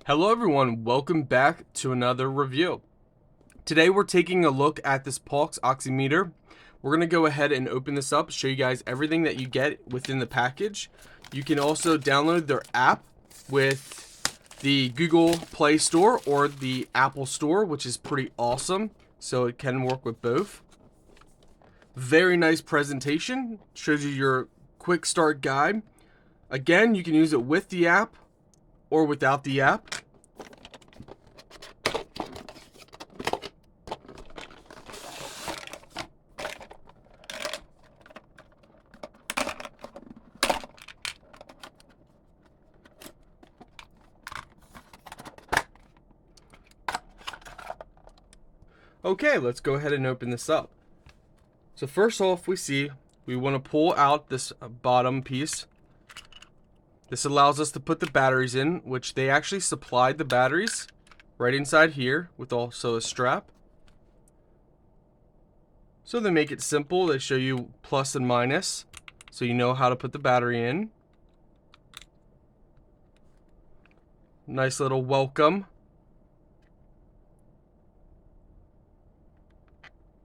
Hello everyone, welcome back to another review. Today we're taking a look at this Pulse Oximeter. We're going to go ahead and open this up, show you guys everything that you get within the package. You can also download their app with the Google Play Store or the Apple Store, which is pretty awesome. So it can work with both. Very nice presentation, shows you your quick start guide. Again, you can use it with the app or without the app. Okay, let's go ahead and open this up. So first off, we want to pull out this bottom piece. This allows us to put the batteries in, which they actually supplied the batteries right inside here with also a strap. So they make it simple. They show you plus and minus, so you know how to put the battery in. Nice little welcome.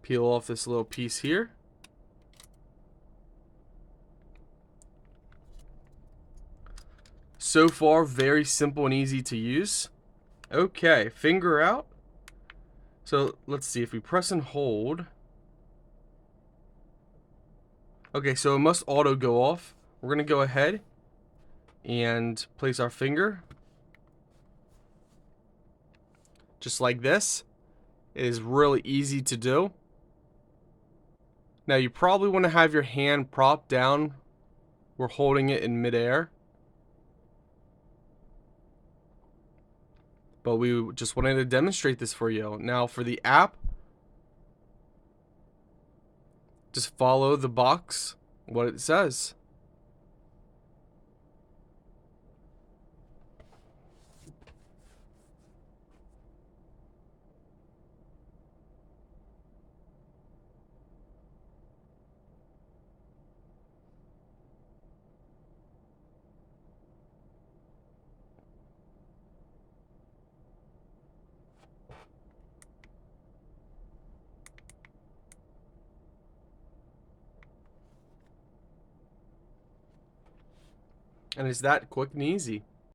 Peel off this little piece here. So far, very simple and easy to use. Okay, finger out. So let's see, if we press and hold. Okay, so it must auto go off. We're going to go ahead and place our finger. Just like this. It is really easy to do. Now you probably want to have your hand propped down. We're holding it in midair. But we just wanted to demonstrate this for you. Now for the app, just follow the box, what it says. And it's that quick and easy.